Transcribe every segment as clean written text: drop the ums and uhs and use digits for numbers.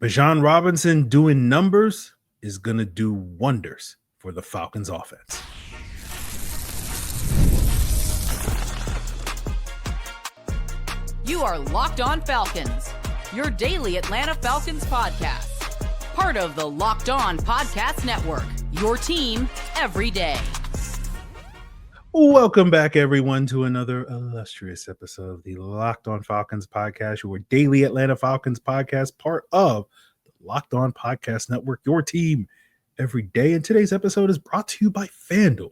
Bijan Robinson doing numbers is going to do wonders for the Falcons offense. You are Locked On Falcons, your daily Atlanta Falcons podcast. Part of the Locked On Podcast Network, your team every day. Welcome back, everyone, to another illustrious episode of the Locked On Falcons podcast, your daily Atlanta Falcons podcast, part of the Locked On Podcast Network, your team every day. And today's episode is brought to you by FanDuel.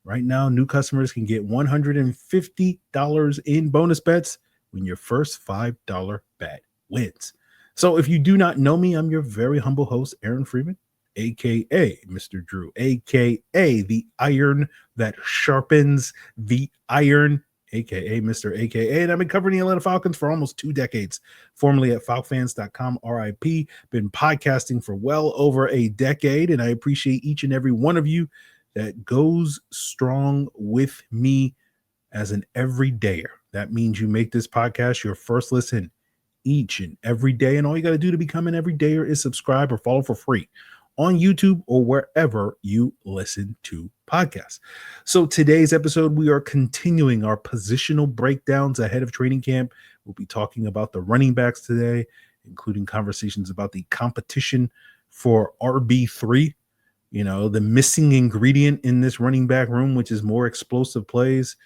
Right now, new customers can get $150 in bonus bets when your first $5 bet wins. So if you do not know me, I'm your very humble host, Aaron Freeman, a.k.a. Mr. Drew, a.k.a. the iron that sharpens the iron, a.k.a. Mr. a.k.a. And I've been covering the Atlanta Falcons for almost 2 decades, formerly at falcfans.com, RIP. Been podcasting for well over a decade, and I appreciate each and every one of you that goes strong with me as an everydayer. That means you make this podcast your first listen each and every day, and all you got to do to become an everydayer is subscribe or follow for free on YouTube or wherever you listen to podcasts. So today's episode, we are continuing our positional breakdowns ahead of training camp. We'll be talking about the running backs today, including conversations about the competition for RB3, the missing ingredient in this running back room, which is more explosive plays.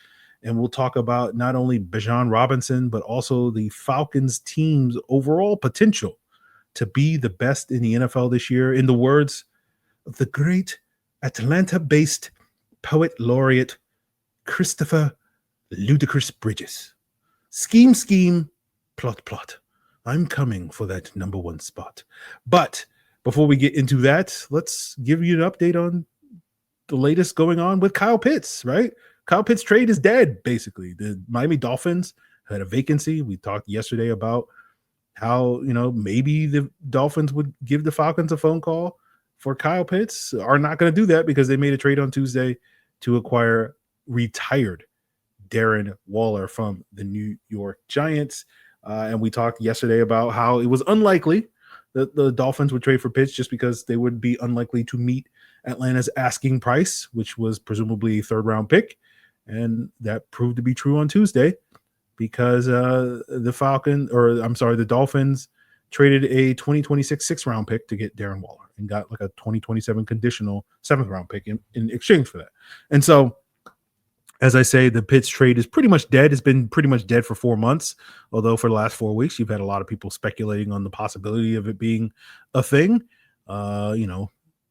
And we'll talk about not only Bijan Robinson, but also the Falcons team's overall potential to be the best in the NFL this year, in the words of the great Atlanta-based poet laureate Christopher Ludacris Bridges. Scheme, scheme, plot, plot. I'm coming for that number one spot. But before we get into that, let's give you an update on the latest going on with Kyle Pitts, right? Kyle Pitts' trade is dead, basically. The Miami Dolphins had a vacancy. We talked yesterday about how, maybe the Dolphins would give the Falcons a phone call for Kyle Pitts. Are not going to do that because they made a trade on Tuesday to acquire retired Darren Waller from the New York Giants. And we talked yesterday about how it was unlikely that the Dolphins would trade for Pitts just because they would be unlikely to meet Atlanta's asking price, which was presumably a third-round pick. And that proved to be true on Tuesday because the Dolphins traded a 2026 6th-round pick to get Darren Waller and got like a 2027 conditional 7th-round pick in exchange for that. And so, as I say, the Pitts trade is pretty much dead. It's been pretty much dead for 4 months, although for the last 4 weeks, you've had a lot of people speculating on the possibility of it being a thing.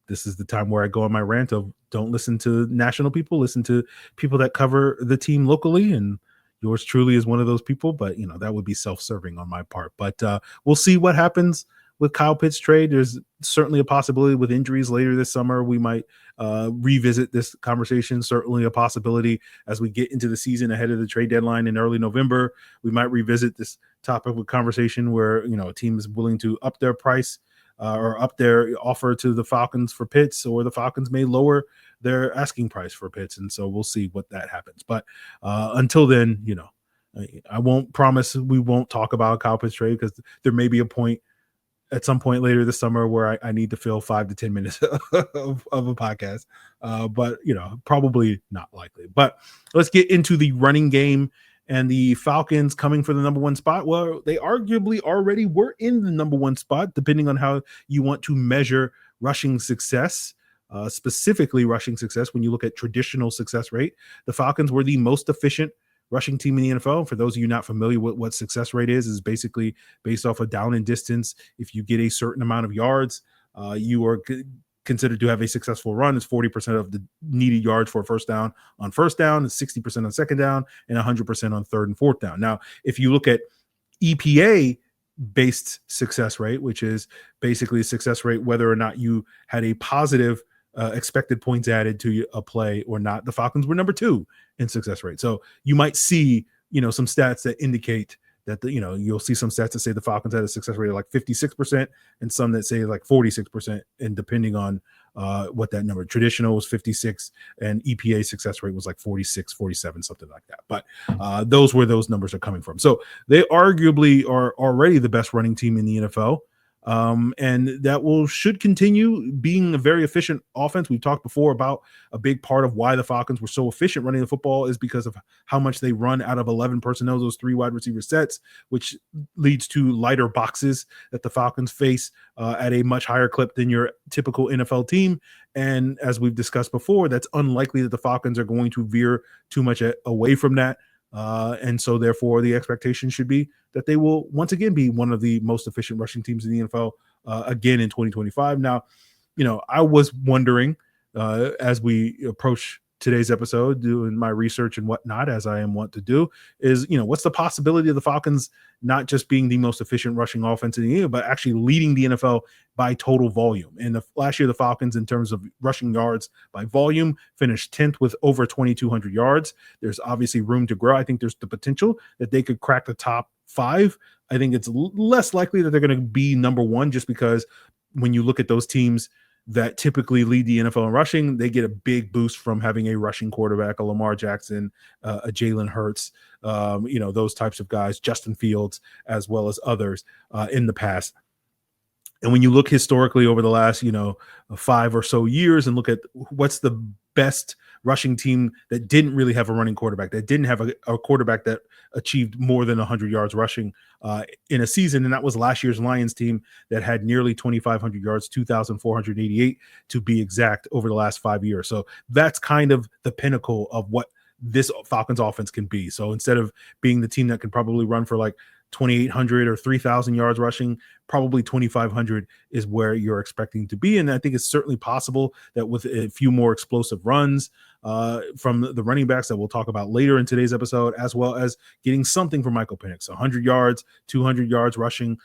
This is the time where I go on my rant of don't listen to national people, listen to people that cover the team locally. And yours truly is one of those people, but that would be self-serving on my part. But we'll see what happens with Kyle Pitts' trade. There's certainly a possibility with injuries later this summer. We might revisit this conversation. Certainly a possibility as we get into the season ahead of the trade deadline in early November. We might revisit this topic of conversation where, a team is willing to up their price or up their offer to the Falcons for Pitts, or the Falcons may lower their asking price for Pitts. And so we'll see what that happens. But until then, I won't promise we won't talk about Kyle Pitts trade because there may be a point at some point later this summer where I need to fill 5 to 10 minutes of a podcast. But, probably not likely. But let's get into the running game and the Falcons coming for the number one spot. Well, they arguably already were in the number one spot, depending on how you want to measure rushing success, specifically rushing success. When you look at traditional success rate, the Falcons were the most efficient rushing team in the NFL. For those of you not familiar with what success rate is basically based off of down and distance. If you get a certain amount of yards, you are considered to have a successful run. It's 40% of the needed yards for a first down on first down, it's 60% on second down, and 100% on third and fourth down. Now, if you look at EPA based success rate, which is basically a success rate whether or not you had a positive expected points added to a play or not, the Falcons were number 2 in success rate. So you might see, some stats that indicate that you'll see some stats that say the Falcons had a success rate of like 56% and some that say like 46%, and depending on what that number. Traditional was 56 and EPA success rate was like 46, 47, something like that. But those where those numbers are coming from. So they arguably are already the best running team in the NFL. And that should continue being a very efficient offense. We've talked before about a big part of why the Falcons were so efficient running the football is because of how much they run out of 11 personnel, those 3 wide receiver sets, which leads to lighter boxes that the Falcons face at a much higher clip than your typical NFL team. And as we've discussed before, that's unlikely that the Falcons are going to veer too much away from that. And so therefore the expectation should be that they will once again be one of the most efficient rushing teams in the NFL again in 2025. Now, I was wondering as we approach today's episode, doing my research and whatnot, as I am wont to do, is, what's the possibility of the Falcons not just being the most efficient rushing offense in the league, but actually leading the NFL by total volume. And last year, the Falcons, in terms of rushing yards by volume, finished 10th with over 2,200 yards. There's obviously room to grow. I think there's the potential that they could crack the top 5. I think it's less likely that they're going to be number 1, just because when you look at those teams that typically lead the NFL in rushing, they get a big boost from having a rushing quarterback, a Lamar Jackson, a Jalen Hurts, those types of guys, Justin Fields, as well as others in the past. And when you look historically over the last, 5 or so years and look at what's the best rushing team that didn't really have a running quarterback, that didn't have a quarterback that achieved more than 100 yards rushing in a season, and that was last year's Lions team that had nearly 2,500 yards, 2,488 to be exact, over the last 5 years. So that's kind of the pinnacle of what this Falcons offense can be. So instead of being the team that can probably run for like 2,800 or 3,000 yards rushing, probably 2,500 is where you're expecting to be. And I think it's certainly possible that with a few more explosive runs from the running backs that we'll talk about later in today's episode, as well as getting something from Michael Penix, 100 yards, 200 yards rushing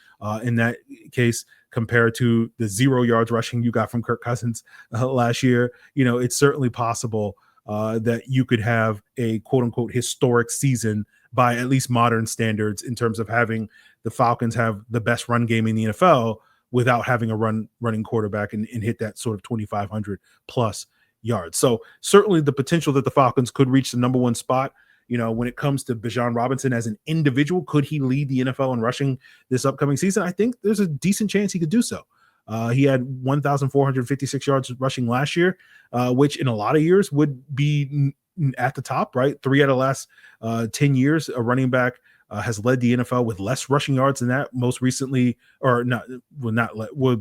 in that case, compared to the 0 yards rushing you got from Kirk Cousins last year. It's certainly possible that you could have a quote unquote historic season by at least modern standards, in terms of having the Falcons have the best run game in the NFL without having a running quarterback and hit that sort of 2,500 plus yards. So certainly the potential that the Falcons could reach the number 1 spot. When it comes to Bijan Robinson as an individual, could he lead the NFL in rushing this upcoming season? I think there's a decent chance he could do so. He had 1,456 yards rushing last year, which in a lot of years would be at the top, right? 3 out of the last 10 years, a running back has led the NFL with less rushing yards than that. Most recently, or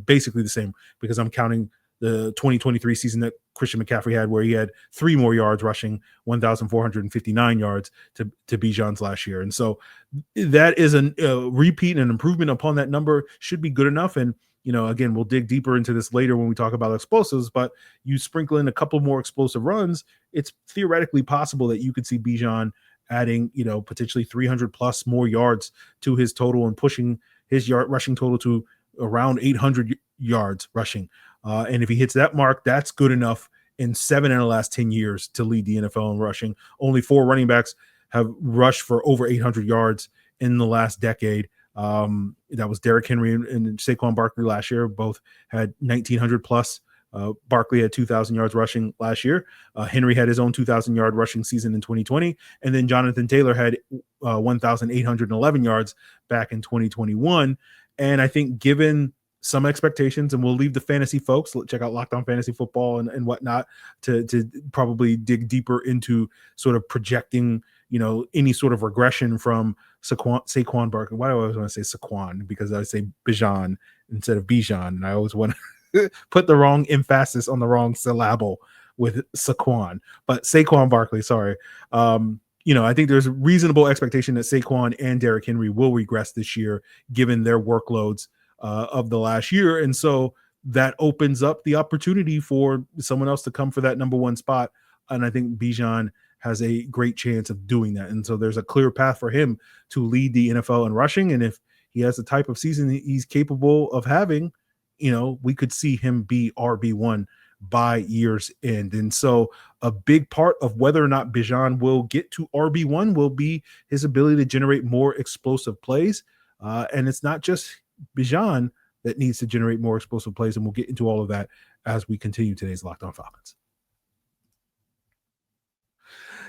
basically the same, because I'm counting the 2023 season that Christian McCaffrey had, where he had 3 more yards rushing, 1,459 yards to Bijan's last year. And so that is a repeat and an improvement upon that number, should be good enough. And again, we'll dig deeper into this later when we talk about explosives, but you sprinkle in a couple more explosive runs, it's theoretically possible that you could see Bijan adding, potentially 300 plus more yards to his total and pushing his rushing total to around 800 yards rushing. And if he hits that mark, that's good enough in 7 in the last 10 years to lead the NFL in rushing. Only 4 running backs have rushed for over 800 yards in the last decade. That was Derrick Henry and Saquon Barkley last year. Both had 1,900 plus. Barkley had 2,000 yards rushing last year. Henry had his own 2,000 yard rushing season in 2020. And then Jonathan Taylor had 1,811 yards back in 2021. And I think, given some expectations, and we'll leave the fantasy folks, check out Locked On Fantasy Football and whatnot to probably dig deeper into sort of projecting, any sort of regression from Saquon Barkley. Why do I always want to say Saquon? Because I say Bijan instead of Bijan, and I always want to put the wrong emphasis on the wrong syllable with Saquon. But Saquon Barkley, sorry. I think there's a reasonable expectation that Saquon and Derrick Henry will regress this year, given their workloads of the last year. And so that opens up the opportunity for someone else to come for that number 1 spot. And I think Bijan has a great chance of doing that. And so there's a clear path for him to lead the NFL in rushing. And if he has the type of season he's capable of having, we could see him be RB1 by year's end. And so a big part of whether or not Bijan will get to RB1 will be his ability to generate more explosive plays. And it's not just Bijan that needs to generate more explosive plays. And we'll get into all of that as we continue today's Locked On Falcons.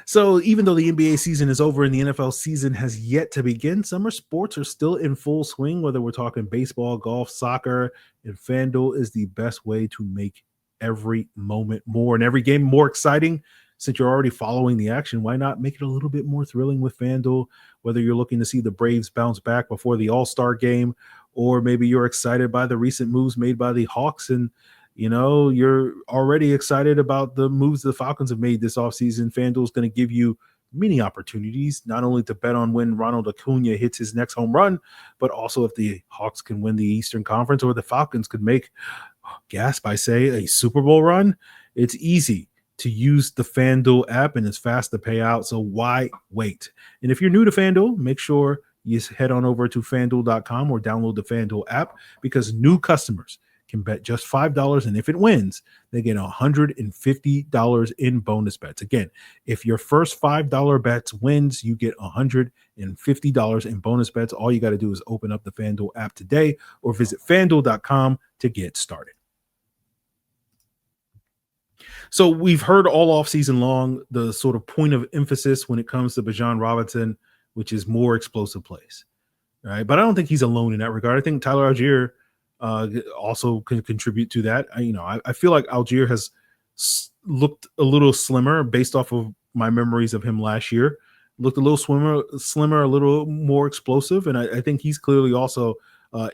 So even though the NBA season is over and the NFL season has yet to begin, summer sports are still in full swing, whether we're talking baseball, golf, soccer, and FanDuel is the best way to make every moment more and every game more exciting. Since you're already following the action, why not make it a little bit more thrilling with FanDuel? Whether you're looking to see the Braves bounce back before the All-Star game, or maybe you're excited by the recent moves made by the Hawks and you're already excited about the moves the Falcons have made this offseason. FanDuel is going to give you many opportunities, not only to bet on when Ronald Acuna hits his next home run, but also if the Hawks can win the Eastern Conference or the Falcons could make, gasp, I say, a Super Bowl run. It's easy to use the FanDuel app and it's fast to pay out. So why wait? And if you're new to FanDuel, make sure you head on over to FanDuel.com or download the FanDuel app because new customers can bet just $5, and if it wins, they get $150 in bonus bets. Again, if your first $5 bets wins, you get $150 in bonus bets. All you got to do is open up the FanDuel app today or visit FanDuel.com to get started. So we've heard all offseason long the sort of point of emphasis when it comes to Bijan Robinson, which is more explosive plays, right? But I don't think he's alone in that regard. I think Tyler Allgeier also can contribute to that. I feel like Allgeier has looked a little slimmer based off of my memories of him last year. Looked a little slimmer, a little more explosive, and I think he's clearly also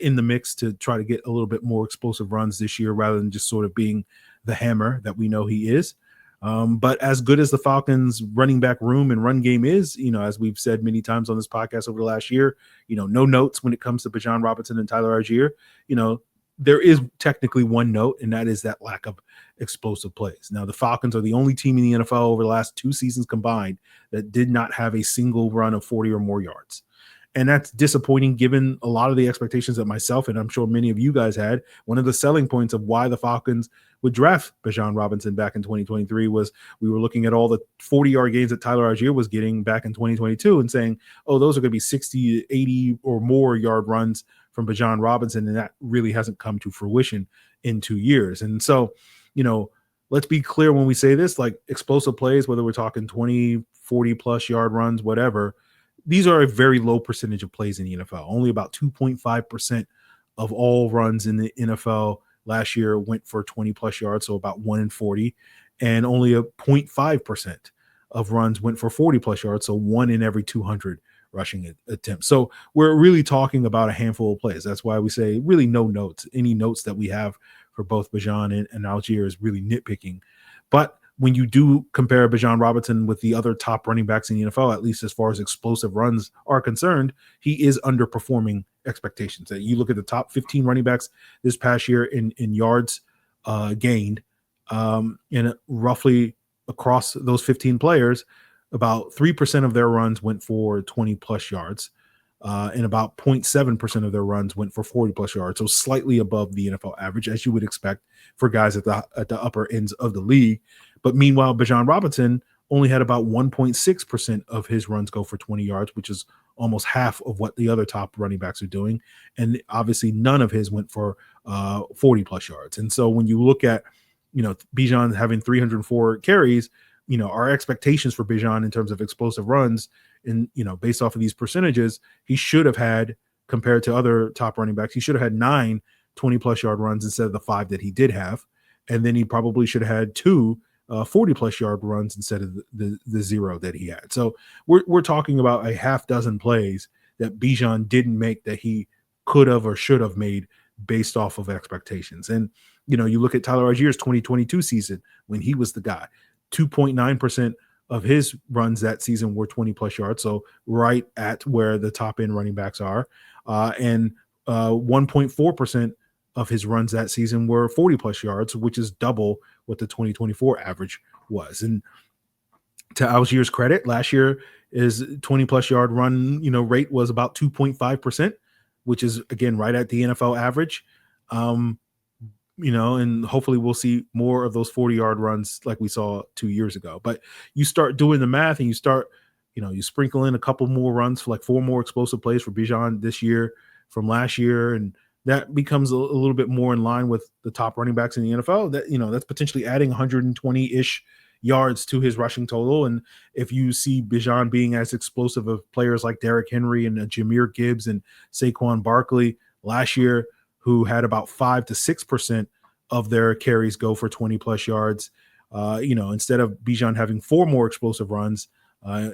in the mix to try to get a little bit more explosive runs this year rather than just sort of being the hammer that we know he is. But as good as the Falcons running back room and run game is, as we've said many times on this podcast over the last year, no notes when it comes to Bijan Robinson and Tyler Allgeier. There is technically one note, and that is that lack of explosive plays. Now, the Falcons are the only team in the NFL over the last 2 seasons combined that did not have a single run of 40 or more yards. And that's disappointing given a lot of the expectations that myself and I'm sure many of you guys had. One of the selling points of why the Falcons would draft Bijan Robinson back in 2023 was we were looking at all the 40-yard gains that Tyler Allgeier was getting back in 2022 and saying, oh, those are going to be 60, 80 or more yard runs from Bijan Robinson, and that really hasn't come to fruition in 2 years. And so, let's be clear when we say this, like explosive plays, whether we're talking 20, 40-plus yard runs, whatever, these are a very low percentage of plays in the NFL. Only about 2.5% of all runs in the NFL last year went for 20-plus yards, so about 1 in 40, and only a 0.5% of runs went for 40-plus yards, so 1 in every 200 rushing attempts. So we're really talking about a handful of plays. That's why we say really no notes. Any notes that we have for both Bijan and Allgeier is really nitpicking. But when you do compare Bijan Robinson with the other top running backs in the NFL, at least as far as explosive runs are concerned, he is underperforming expectations. You look at the top 15 running backs this past year in yards gained, and roughly across those 15 players, about 3% of their runs went for 20-plus yards, and about 0.7% of their runs went for 40-plus yards, so slightly above the NFL average, as you would expect for guys at the upper ends of the league. But meanwhile, Bijan Robinson only had about 1.6% of his runs go for 20 yards, which is almost half of what the other top running backs are doing. And obviously none of his went for 40-plus yards. And so when you look at, Bijan having 304 carries, our expectations for Bijan in terms of explosive runs and, based off of these percentages, he should have had, compared to other top running backs, he should have had 9 20-plus yard runs instead of the 5 that he did have. And then he probably should have had 2 40-plus yard runs instead of the 0 that he had. So we're talking about a half dozen plays that Bijan didn't make that he could have or should have made based off of expectations. And, you look at Tyler Allgeier's 2022 season when he was the guy, 2.9% of his runs that season were 20-plus yards, so right at where the top-end running backs are, and 1.4% of his runs that season were 40-plus yards, which is double what the 2024 average was. And to Allgeier's credit, last year his 20-plus yard run rate was about 2.5%, which is, again, right at the NFL average. And hopefully we'll see more of those 40-yard runs like we saw 2 years ago. But you start doing the math and you start, you sprinkle in a couple more runs for like 4 more explosive plays for Bijan this year from last year, and that becomes a little bit more in line with the top running backs in the NFL. That, that's potentially adding 120-ish yards to his rushing total. And if you see Bijan being as explosive of players like Derrick Henry and Jahmyr Gibbs and Saquon Barkley last year, who had about 5 to 6% of their carries go for 20 plus yards, instead of Bijan having 4 more explosive runs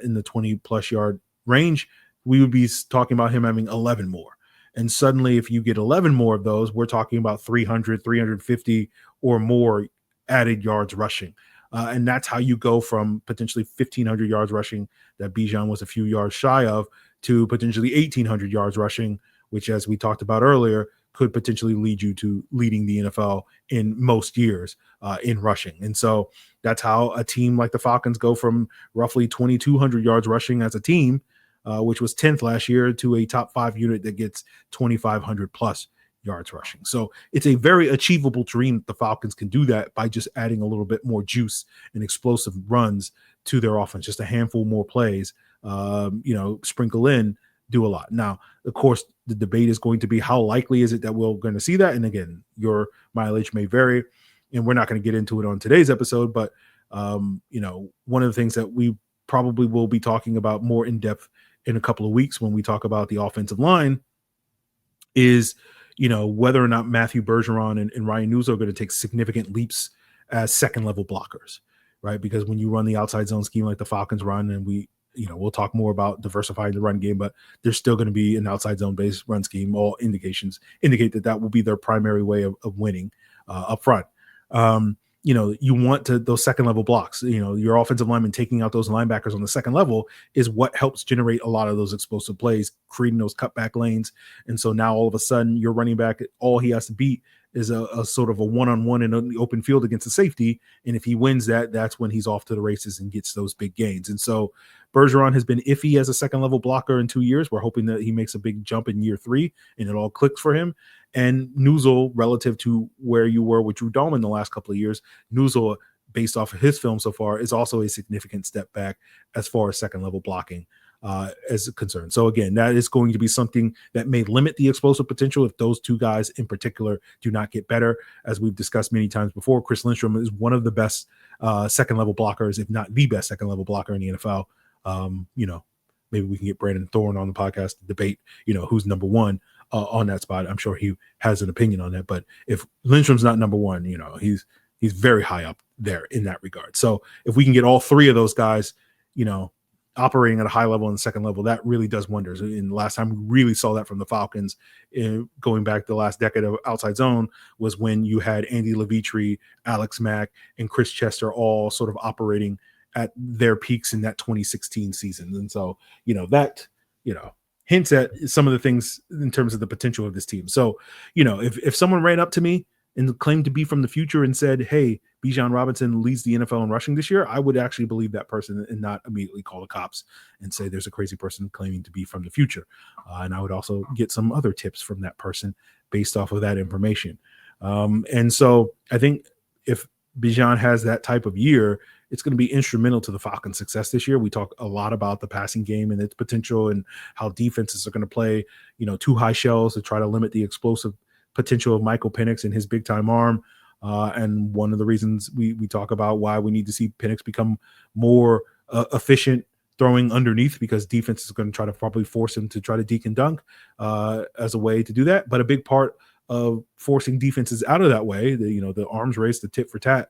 in the 20 plus yard range, we would be talking about him having 11 more. And suddenly, if you get 11 more of those, we're talking about 300, 350 or more added yards rushing. And that's how you go from potentially 1,500 yards rushing that Bijan was a few yards shy of to potentially 1,800 yards rushing, which, as we talked about earlier, could potentially lead you to leading the NFL in most years in rushing. And so that's how a team like the Falcons go from roughly 2,200 yards rushing as a team, which was 10th last year, to a top 5 unit that gets 2,500 plus yards rushing. So it's a very achievable dream that the Falcons can do that by just adding a little bit more juice and explosive runs to their offense. Just a handful more plays, sprinkle in, do a lot. Now, of course, the debate is going to be how likely is it that we're going to see that? And again, your mileage may vary, and we're not going to get into it on today's episode, but one of the things that we probably will be talking about more in depth in a couple of weeks when we talk about the offensive line is, whether or not Matthew Bergeron and Ryan Nuzzo are going to take significant leaps as second level blockers, right? Because when you run the outside zone scheme like the Falcons run, and we'll talk more about diversifying the run game, but there's still going to be an outside zone based run scheme. All indications indicate that will be their primary way of winning up front. You want those second level blocks, your offensive lineman taking out those linebackers on the second level is what helps generate a lot of those explosive plays, creating those cutback lanes. And so now all of a sudden your running back, all he has to beat is a sort of a one-on-one in the open field against a safety. And if he wins that, that's when he's off to the races and gets those big gains. And so Bergeron has been iffy as a second level blocker in 2 years. We're hoping that he makes a big jump in year 3 and it all clicks for him. And Nuzzo, relative to where you were with Drew Dalman the last couple of years, Nuzzo, based off of his film so far, is also a significant step back as far as second level blocking as concerned. So again, that is going to be something that may limit the explosive potential if those two guys in particular do not get better. As we've discussed many times before, Chris Lindstrom is one of the best second level blockers, if not the best second level blocker in the NFL. Maybe we can get Brandon Thorne on the podcast to debate, who's number one on that spot. I'm sure he has an opinion on that, but if Lindstrom's not number one, he's very high up there in that regard. So if we can get all 3 of those guys, operating at a high level and second level, that really does wonders. And the last time we really saw that from the Falcons, going back the last decade of outside zone, was when you had Andy Levitre, Alex Mack, and Chris Chester all sort of operating at their peaks in that 2016 season. And so, that hints at some of the things in terms of the potential of this team. So, if someone ran up to me and claimed to be from the future and said, hey, Bijan Robinson leads the NFL in rushing this year, I would actually believe that person and not immediately call the cops and say there's a crazy person claiming to be from the future. And I would also get some other tips from that person based off of that information. And so I think if Bijan has that type of year, it's going to be instrumental to the Falcons' success this year. We talk a lot about the passing game and its potential and how defenses are going to play, 2 high shells to try to limit the explosive potential of Michael Penix and his big time arm. And one of the reasons we talk about why we need to see Penix become more efficient throwing underneath, because defense is going to try to probably force him to try to deke and dunk as a way to do that. But a big part of forcing defenses out of that way, the arms race, the tit for tat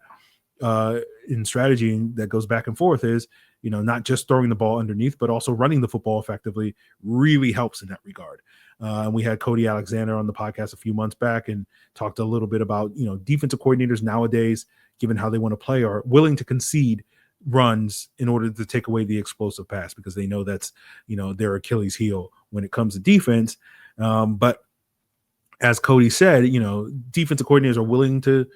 in strategy that goes back and forth is, not just throwing the ball underneath, but also running the football effectively really helps in that regard. And we had Cody Alexander on the podcast a few months back and talked a little bit about, defensive coordinators nowadays, given how they want to play, are willing to concede runs in order to take away the explosive pass, because they know that's, their Achilles heel when it comes to defense. But as Cody said, defensive coordinators are willing to,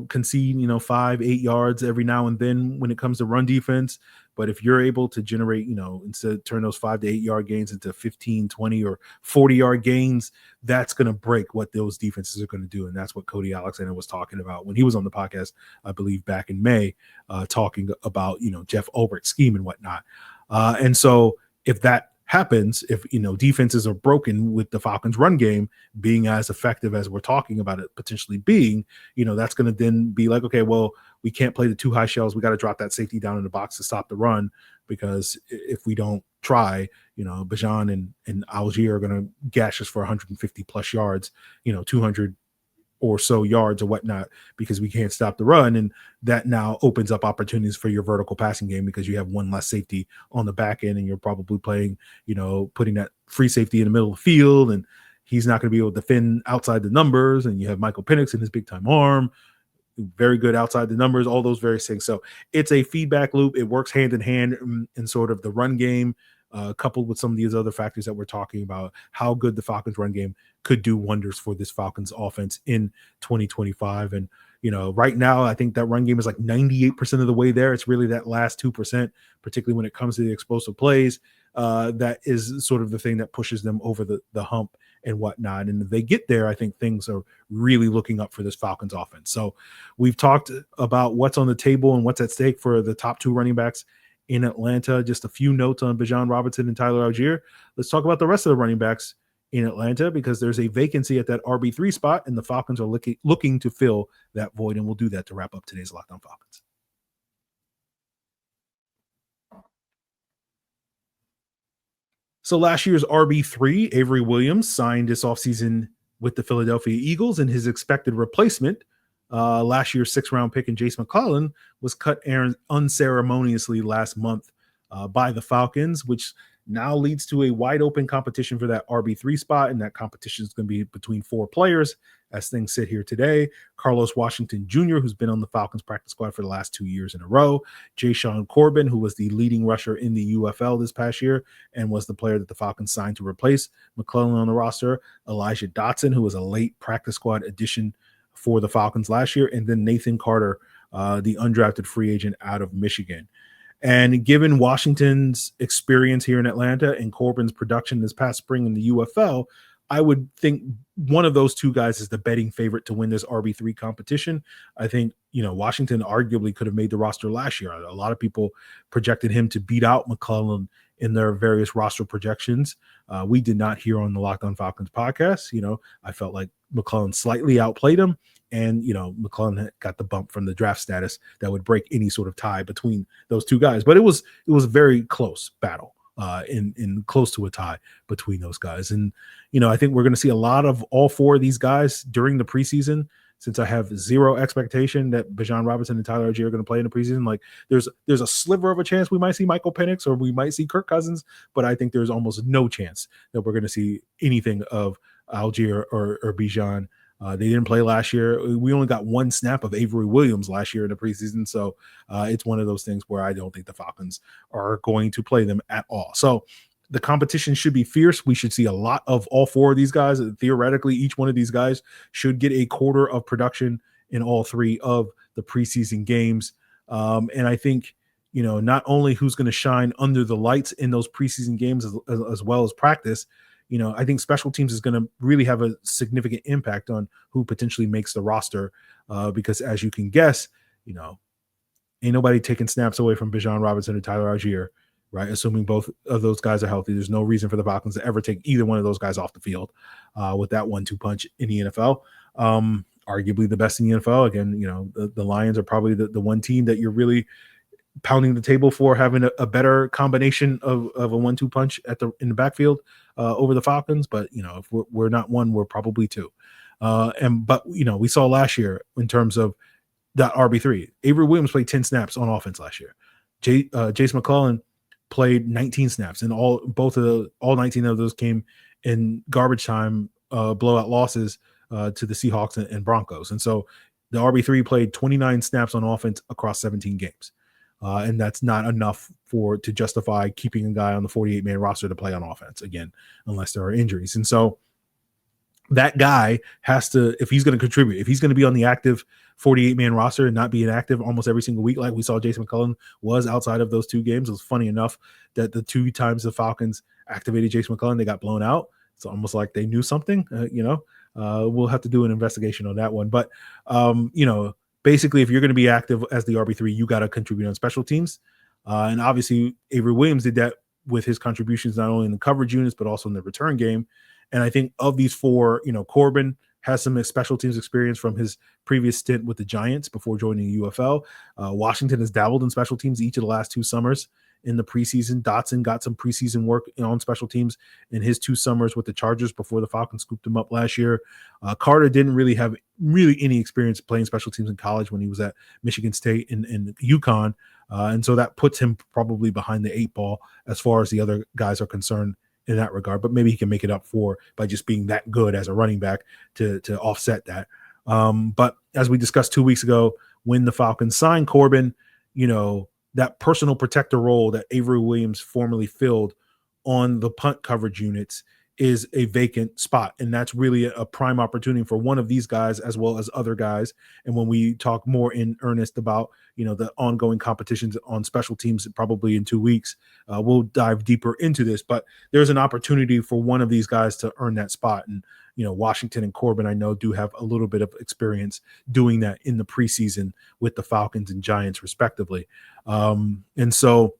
concede, 5-8 yards every now and then when it comes to run defense. But if you're able to generate, instead of turn those 5 to 8 yard gains into 15, 20 or 40 yard gains, that's going to break what those defenses are going to do. And that's what Cody Alexander was talking about when he was on the podcast, I believe back in May, talking about, Jeff Ulbricht's scheme and whatnot. And so if that happens, if defenses are broken with the Falcons run game being as effective as we're talking about it potentially being, that's going to then be like, okay, well, we can't play the two high shells. We got to drop that safety down in the box to stop the run, because if we don't try, Bijan and Allgeier are going to gash us for 150 plus yards, 200 or so yards or whatnot, because we can't stop the run. And that now opens up opportunities for your vertical passing game, because you have one less safety on the back end, and you're probably playing, putting that free safety in the middle of the field, and he's not going to be able to defend outside the numbers. And you have Michael Penix and his big time arm, very good outside the numbers, all those various things. So it's a feedback loop. It works hand in hand in sort of the run game, coupled with some of these other factors that we're talking about, how good the Falcons run game could do wonders for this Falcons offense in 2025. And, right now, I think that run game is like 98% of the way there. It's really that last 2%, particularly when it comes to the explosive plays, that is sort of the thing that pushes them over the hump and whatnot. And if they get there, I think things are really looking up for this Falcons offense. So we've talked about what's on the table and what's at stake for the top two running backs in Atlanta. Just a few notes on Bijan Robinson and Tyler Allgeier. Let's talk about the rest of the running backs in Atlanta, because there's a vacancy at that RB3 spot, and the Falcons are looking to fill that void, and we'll do that to wrap up today's Locked On Falcons. So last year's RB3, Avery Williams, signed this offseason with the Philadelphia Eagles, and his expected replacement, last year's 6th-round pick in Jace McClellan, was cut unceremoniously last month by the Falcons, which now leads to a wide open competition for that RB3 spot. And that competition is going to be between 4 players as things sit here today. Carlos Washington Jr., who's been on the Falcons practice squad for the last 2 years in a row. Jashaun Corbin, who was the leading rusher in the UFL this past year and was the player that the Falcons signed to replace McClellan on the roster. Elijah Dotson, who was a late practice squad addition for the Falcons last year. And then Nathan Carter, the undrafted free agent out of Michigan. And given Washington's experience here in Atlanta and Corbin's production this past spring in the UFL, I would think one of those two guys is the betting favorite to win this RB3 competition. I think, Washington arguably could have made the roster last year. A lot of people projected him to beat out McClellan in their various roster projections. We did not here on the Locked On Falcons podcast. I felt like McClellan slightly outplayed him. And, McClellan got the bump from the draft status that would break any sort of tie between those two guys. But it was a very close battle, in close to a tie between those guys. And, I think we're going to see a lot of all 4 of these guys during the preseason, since I have zero expectation that Bijan Robinson and Tyler Allgeier are going to play in the preseason. Like there's a sliver of a chance we might see Michael Penix or we might see Kirk Cousins, but I think there's almost no chance that we're going to see anything of Allgeier or Bijan. They didn't play last year. We only got 1 snap of Avery Williams last year in the preseason. So it's one of those things where I don't think the Falcons are going to play them at all. So the competition should be fierce. We should see a lot of all 4 of these guys. Theoretically, each one of these guys should get a quarter of production in all 3 of the preseason games. And I think, not only who's going to shine under the lights in those preseason games as well as practice, I think special teams is going to really have a significant impact on who potentially makes the roster, because as you can guess, ain't nobody taking snaps away from Bijan Robinson or Tyler Allgeier, right? Assuming both of those guys are healthy, there's no reason for the Falcons to ever take either one of those guys off the field with that 1-2 punch in the NFL. Arguably the best in the NFL. Again, the Lions are probably the one team that you're really pounding the table for having a better combination of a 1-2 punch in the backfield over the Falcons. But, if we're not one, we're probably 2. But we saw last year in terms of that RB3, Avery Williams played 10 snaps on offense last year. Jace McClellan played 19 snaps, and all 19 of those came in garbage time blowout losses to the Seahawks and Broncos. And so the RB3 played 29 snaps on offense across 17 games. And that's not enough to justify keeping a guy on the 48-man roster to play on offense, again, unless there are injuries. And so that guy has to, if he's going to contribute, if he's going to be on the active 48-man roster and not be inactive almost every single week, like we saw Jason McClellan was outside of those 2 games. It was funny enough that the 2 times the Falcons activated Jason McClellan, they got blown out. It's almost like they knew something, we'll have to do an investigation on that one. But, basically, if you're going to be active as the RB3, you got to contribute on special teams. And obviously, Avery Williams did that with his contributions, not only in the coverage units, but also in the return game. And I think of these four, Corbin has some special teams experience from his previous stint with the Giants before joining the UFL. Washington has dabbled in special teams each of the last 2 summers in the preseason. Dotson got some preseason work on special teams in his 2 summers with the Chargers before the Falcons scooped him up last year. Carter didn't really have any experience playing special teams in college when he was at Michigan State and UConn. And so that puts him probably behind the 8 ball as far as the other guys are concerned in that regard, but maybe he can make it up for by just being that good as a running back to offset that. But as we discussed 2 weeks ago, when the Falcons signed Corbin, that personal protector role that Avery Williams formerly filled on the punt coverage units is a vacant spot. And that's really a prime opportunity for one of these guys as well as other guys. And when we talk more in earnest about, the ongoing competitions on special teams, probably in 2 weeks, we'll dive deeper into this, but there's an opportunity for one of these guys to earn that spot. And, Washington and Corbin, I know, do have a little bit of experience doing that in the preseason with the Falcons and Giants respectively. And so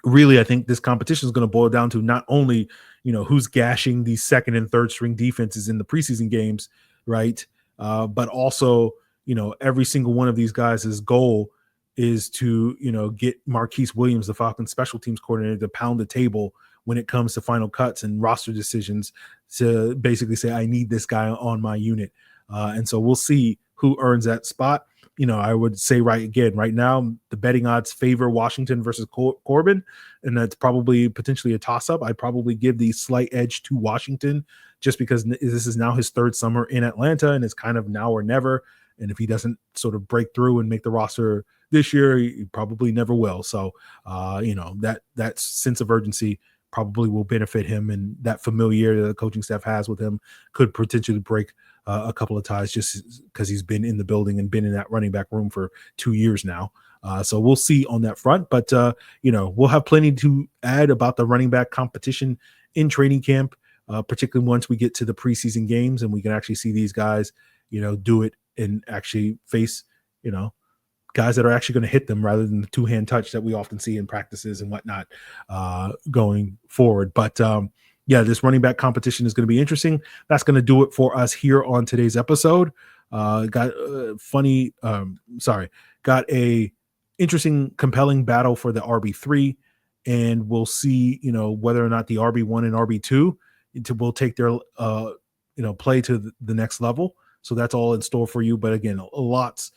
really, I think this competition is going to boil down to not only, who's gashing these second and third string defenses in the preseason games, right? But also, every single one of these guys' goal is to, get Marquise Williams, the Falcons special teams coordinator, to pound the table when it comes to final cuts and roster decisions to basically say, I need this guy on my unit. And so we'll see who earns that spot. I would say right now, the betting odds favor Washington versus Corbin, and that's probably potentially a toss-up. I'd probably give the slight edge to Washington just because this is now his 3rd summer in Atlanta, and it's kind of now or never. And if he doesn't sort of break through and make the roster this year, he probably never will. So, that sense of urgency probably will benefit him, and that familiarity that the coaching staff has with him could potentially break a couple of ties just because he's been in the building and been in that running back room for 2 years now. So we'll see on that front, but we'll have plenty to add about the running back competition in training camp, particularly once we get to the preseason games and we can actually see these guys, do it and actually face, guys that are actually going to hit them rather than the 2-hand touch that we often see in practices and whatnot going forward. But this running back competition is going to be interesting. That's going to do it for us here on today's episode. Got a interesting, compelling battle for the RB3, and we'll see, whether or not the RB1 and RB2 will take their, play to the next level. So that's all in store for you. But again, lots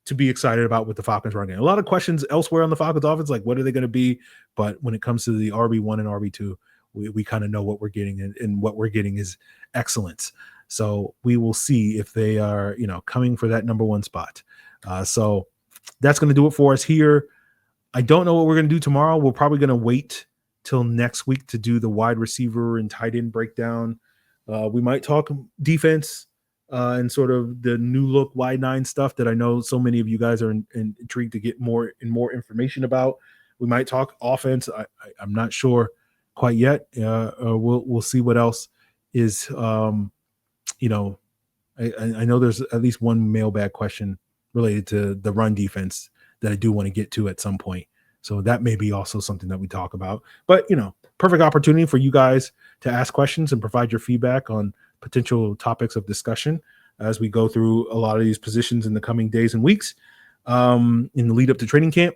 to be excited about with the Falcons running game. A lot of questions elsewhere on the Falcons offense, like what are they going to be? But when it comes to the RB1 and RB2, we kind of know what we're getting, and what we're getting is excellence. So we will see if they are, coming for that number 1 spot. So that's going to do it for us here. I don't know what we're going to do tomorrow. We're probably going to wait till next week to do the wide receiver and tight end breakdown. We might talk defense and sort of the new look wide 9 stuff that I know so many of you guys are intrigued to get more information about. We might talk offense. I'm not sure quite yet. We'll see what else is. I know there's at least one mailbag question related to the run defense that I do want to get to at some point. So that may be also something that we talk about. But perfect opportunity for you guys to ask questions and provide your feedback on potential topics of discussion as we go through a lot of these positions in the coming days and weeks in the lead up to training camp.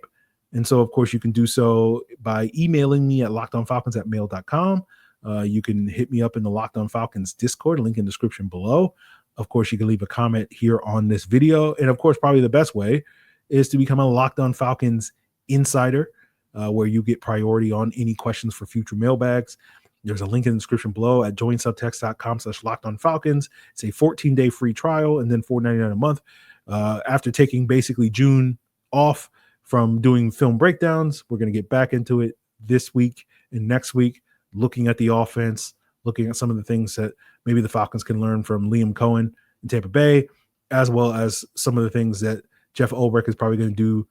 And so, of course, you can do so by emailing me at lockedonfalcons@mail.com. You can hit me up in the Locked On Falcons Discord, link in the description below. Of course, you can leave a comment here on this video. And, of course, probably the best way is to become a Locked On Falcons Insider, where you get priority on any questions for future mailbags. There's a link in the description below at joinsubtext.com/LockedOnFalcons. It's a 14-day free trial and then $4.99 a month. After taking basically June off from doing film breakdowns, we're going to get back into it this week and next week, looking at the offense, looking at some of the things that maybe the Falcons can learn from Liam Cohen in Tampa Bay, as well as some of the things that Jeff Ulbrich is probably going to do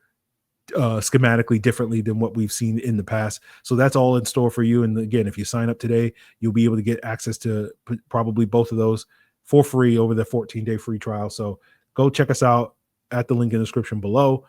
schematically differently than what we've seen in the past. So that's all in store for you. And again, if you sign up today, you'll be able to get access to probably both of those for free over the 14-day free trial. So go check us out at the link in the description below.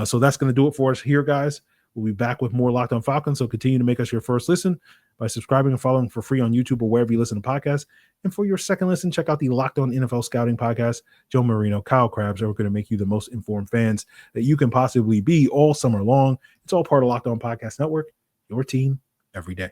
So that's going to do it for us here, guys. We'll be back with more Locked On Falcons, so continue to make us your first listen by subscribing and following for free on YouTube or wherever you listen to podcasts. And for your second listen, check out the Locked On NFL Scouting podcast. Joe Marino, Kyle Krabs are going to make you the most informed fans that you can possibly be all summer long. It's all part of Locked On Podcast Network, your team every day.